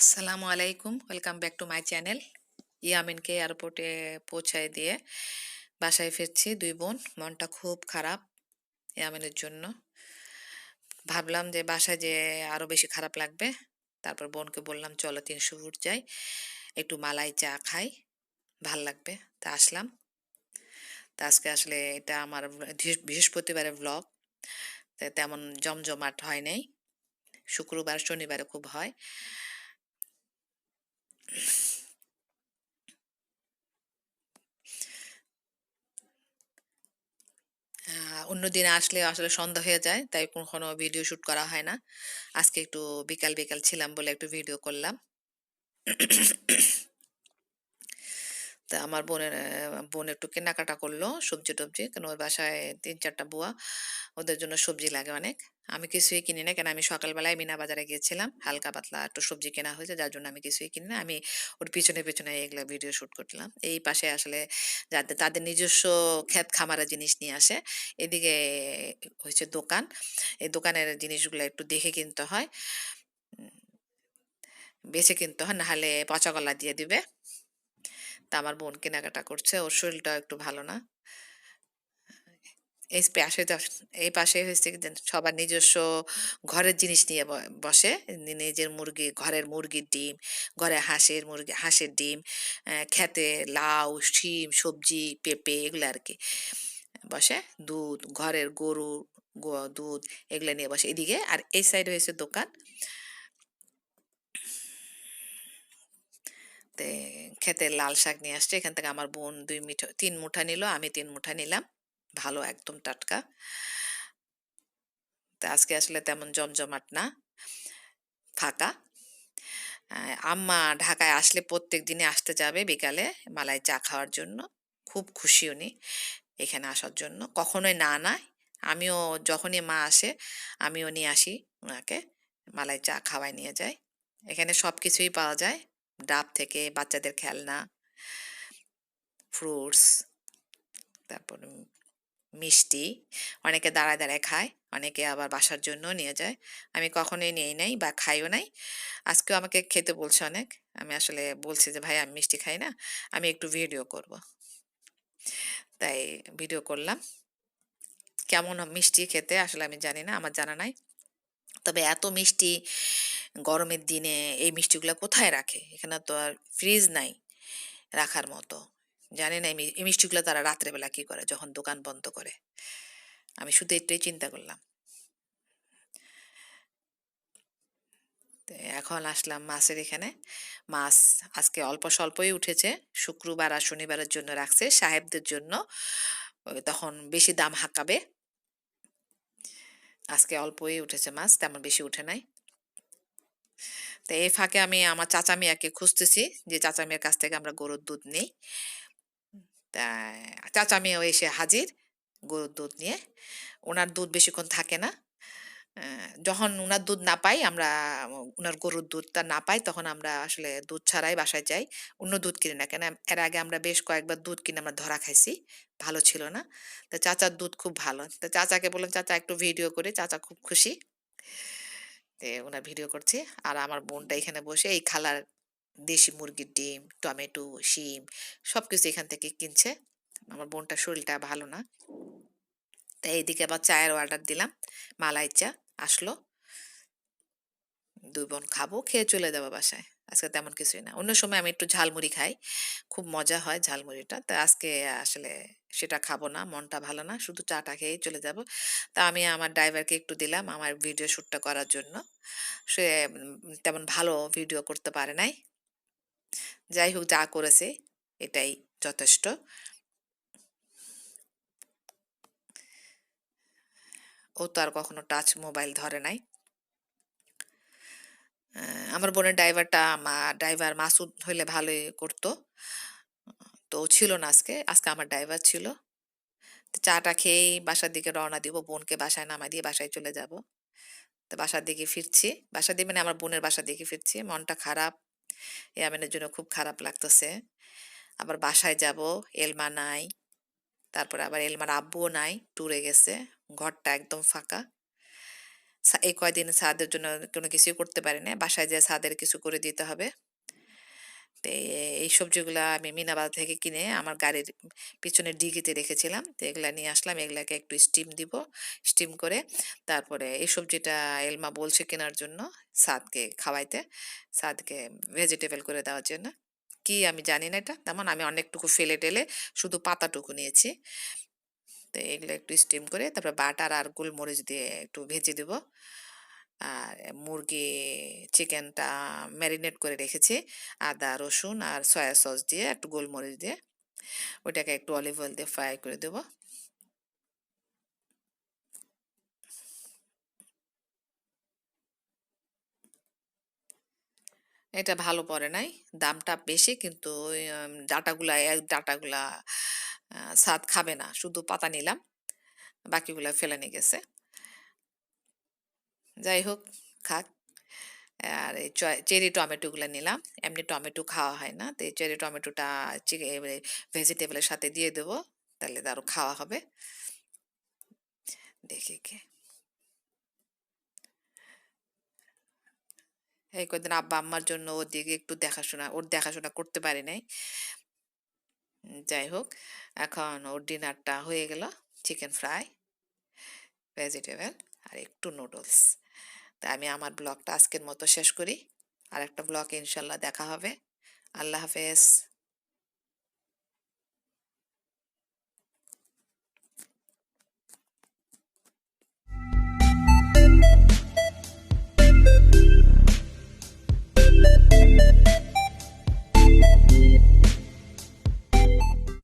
আসসালামু আলাইকুম, welcome back to my channel. ইয়ামিনকে এয়ারপোর্টে পৌঁছায় দিয়ে বাসায় ফিরছি দুই বোন। মনটা খুব খারাপ ইয়ামিনের জন্য। ভাবলাম যে বাসায় যে আরো বেশি খারাপ লাগবে। তারপর বোনকে বললাম চলো ৩০০ ফুট যাই, একটু মালাই চা খাই, ভাল লাগবে। তা আসলাম। তা আজকে আসলে এটা আমার বৃহস্পতিবারের ব্লগ। তেমন জমজমাট হয় নাই। শুক্রবার শনিবারে খুব হয়। অন্যদিন আসলে আসলে সন্ধ্যা হয়ে যায়, তাই কখনো ভিডিও শুট করা হয় না। আজকে একটু বিকাল বিকাল ছিলাম বলে একটু ভিডিও করলাম। তা আমার বোন একটু কেনাকাটা করলো সবজি টবজি, কেন ওর বাসায় ৩-৪টা বুয়া, ওদের জন্য সবজি লাগে অনেক। আমি কিছুই কিনি না, কেন আমি সকালবেলায় মিনা বাজারে গিয়েছিলাম, হালকা পাতলা একটু সবজি কেনা হয়েছে, যার জন্য আমি কিছুই কিনি না। আমি ওর পিছনে পিছনে এগুলা ভিডিও শুট করলাম। এই পাশে আসলে যাদের তাদের নিজস্ব ক্ষেত খামারের জিনিস নিয়ে আসে, এদিকে হচ্ছে দোকান। এই দোকানের জিনিসগুলো একটু দেখে কিনতে হয়, উম, বেছে কিনতে হয়, নাহলে পচা গলা দিয়ে দিবে। তা আমার বোন কেনাকাটা করছে, ওর শরীরটা একটু ভালো না। এই পাশে এই পাশে হয়েছে কি সবার নিজস্ব ঘরের জিনিস নিয়ে বসে। নিজের মুরগি, ঘরের মুরগির ডিম, ঘরে হাঁসের ডিম, খেতে লাউ, শিম, সবজি, পেঁপে, এগুলো আর কি বসে। দুধ, ঘরের গরু দুধ, এগুলো নিয়ে বসে এদিকে। আর এই সাইডে হয়েছে দোকান। তে ক্ষেতের লাল শাক নিয়ে আসছে, এখান থেকে আমার বোন ৩ মুঠা নিল, আমি ৩ মুঠা নিলাম। ভালো, একদম টাটকা। তা আজকে আসলে তেমন জমজমাট না, ফাঁকা। আম্মা ঢাকায় আসলে প্রত্যেক দিনই আসতে যাবে বিকালে মালাই চা খাওয়ার জন্য। খুব খুশি উনি এখানে আসার জন্য, কখনোই না না। আমিও যখনই মা আসে আমিও নিয়ে আসি ওনাকে, মালাই চা খাওয়াই নিয়ে যাই। এখানে সবকিছুই পাওয়া যায়, ডাব থেকে বাচ্চাদের খেলনা, ফ্রুটস, তারপর মিষ্টি। অনেকে দাঁড়ায় দাঁড়ায় খায়, অনেকে আবার বাসার জন্য নিয়ে যায়। আমি কখনোই নেই নাই বা খাইও নাই। আজকেও আমাকে খেতে বলছে অনেক। আমি আসলে বলছি যে ভাই আমি মিষ্টি খাই না, আমি একটু ভিডিও করব। তাই ভিডিও করলাম। কেমন মিষ্টি খেতে আসলে আমি জানি না, আমার জানা নাই। তবে এত মিষ্টি গরমের দিনে এই মিষ্টিগুলা কোথায় রাখে? এখানে তো আর ফ্রিজ নাই রাখার মতো। জানি না এই মিষ্টিগুলা তারা রাত্রে বেলা কি করে যখন দোকান বন্ধ করে। আমি শুধু এটাই চিন্তা করলাম। তো এখন আসলাম মাছের এখানে। মাছ আজকে অল্প স্বল্পই উঠেছে। শুক্রবার আর শনিবারের জন্য রাখছে সাহেবদের জন্য। তখন বেশি দাম হাঁকাবে। আজকে অল্পই উঠেছে মাছ, তেমন বেশি উঠে নাই। তো এই ফাঁকে আমি আমার চাচা মিয়াকে খুঁজতেছি, যে চাচা মিয়ার কাছ থেকে আমরা গরুর দুধ নেই। তা চাচা মিয়াও এসে হাজির গরুর দুধ নিয়ে। ওনার দুধ বেশিক্ষণ থাকে না। যখন উনার দুধ না পাই আমরা, উনার গরুর দুধটা না পাই, তখন আমরা আসলে দুধ ছাড়াই বাসায় যাই। অন্য দুধ কিনি না, কেন এর আগে আমরা বেশ কয়েকবার দুধ কিনে আমরা ধরা খাইছি, ভালো ছিল না। তো চাচার দুধ খুব ভালো। তো চাচাকে বললাম চাচা একটু ভিডিও করে, চাচা খুব খুশি। ওনার ভিডিও করছি। আর আমার বোনটা এখানে বসে এই খালার দেশি মুরগির ডিম, টমেটো, শিম সবকিছু এখান থেকে কিনছে। আমার বোনটার শরীরটা ভালো না। তাই এইদিকে আবার চায়ের অর্ডার দিলাম, মালাই চা আসলো। ২ বোন খাবো, খেয়ে চলে যাবো বাসায়। আজকে তেমন কিছুই না। অন্য সময় আমি একটু ঝালমুড়ি খাই। খুব মজা হয় ঝালমুড়িটা। তো আজকে আসলে সেটা খাবো না, মনটা ভালো না। শুধু চাটা খেয়েই চলে যাবো। তা আমি আমার ড্রাইভারকে একটু দিলাম আমার ভিডিও শুটটা করার জন্য। সে তেমন ভালো ভিডিও করতে পারে নাই। যাই হোক, যা করেছে এটাই যথেষ্ট। ও তো আর কখনো টাচ মোবাইল ধরে নাই। আমার বোনের ড্রাইভার মাসুদ হইলে ভালোই করতো। তো ও ছিল না আজকে। আজকে আমার ড্রাইভার ছিল। তো চাটা খেয়েই বাসার দিকে রওনা দিব। বোনকে বাসায় নামায় দিয়ে বাসায় চলে যাব। তো বাসার দিকে ফিরছি। বাসার দিকে মানে আমার বোনের বাসার দিকে ফিরছি। মনটা খারাপ। ইয়ামিনের জন্য খুব খারাপ লাগতেছে। আবার বাসায় যাব, এলমা নাই। তারপরে আবার এলমার আব্বুও নাই, ট্যুরে গেছে। ঘরটা একদম ফাঁকা। এই কয়দিন সাদের জন্য কোনো কিছুই করতে পারি না। বাসায় যেয়ে সাদের কিছু করে দিতে হবে। তো এই সবজিগুলা আমি মিনা বাজার থেকে কিনে আমার গাড়ির পিছনের ডিকিতে রেখেছিলাম। তো এগুলা নিয়ে আসলাম। এগুলাকে একটু স্টিম দিব। স্টিম করে তারপরে এই সবজিটা এলমা বলছে কেনার জন্য সাদকে খাওয়াইতে। সাদকে ভেজিটেবল করে দেওয়ার জন্য। কি আমি জানি না এটা। তেমন আমি অনেকটুকু ফেলে-টেলে শুধু পাতাটুকু নিয়েছি। তো এগুলো একটু স্টিম করে তারপরে বাটার আর গোলমরিচ দিয়ে একটু ভেজে দেব। আর চিকেনটা ম্যারিনেট করে রেখেছি আদা রসুন আর সয়া সস দিয়ে একটু গোলমরিচ দিয়ে ওইটাকে একটু অলিভ অয়েল দিয়ে ফ্রাই করে দেব। এটা ভালো পড়ে নাই, দামটা বেশি কিন্তু ওই ডাটাগুলা স্বাদ খাবে না, শুধু পাতা নিলাম, বাকিগুলা ফেলে নিয়ে গেছে। যাই হোক, খাক। আর এই চেরি টমেটোগুলো নিলাম। এমনি টমেটো খাওয়া হয় না। তো এই চেরি টমেটোটা ভেজিটেবলের সাথে দিয়ে দেবো। তাহলে আরো খাওয়া হবে। দেখি কে এই কদিন আব্বা আম্মার জন্য ওদিকে একটু ওর দেখাশোনা করতে পারি নাই। যাই হোক, এখন ওর ডিনারটা হয়ে গেল। চিকেন ফ্রাই, ভেজিটেবল আর একটু নুডলস। তা আমি আমার ব্লগটা আজকের মতো শেষ করি। আর একটা ব্লগে ইনশাল্লাহ দেখা হবে। আল্লাহ হাফেজ।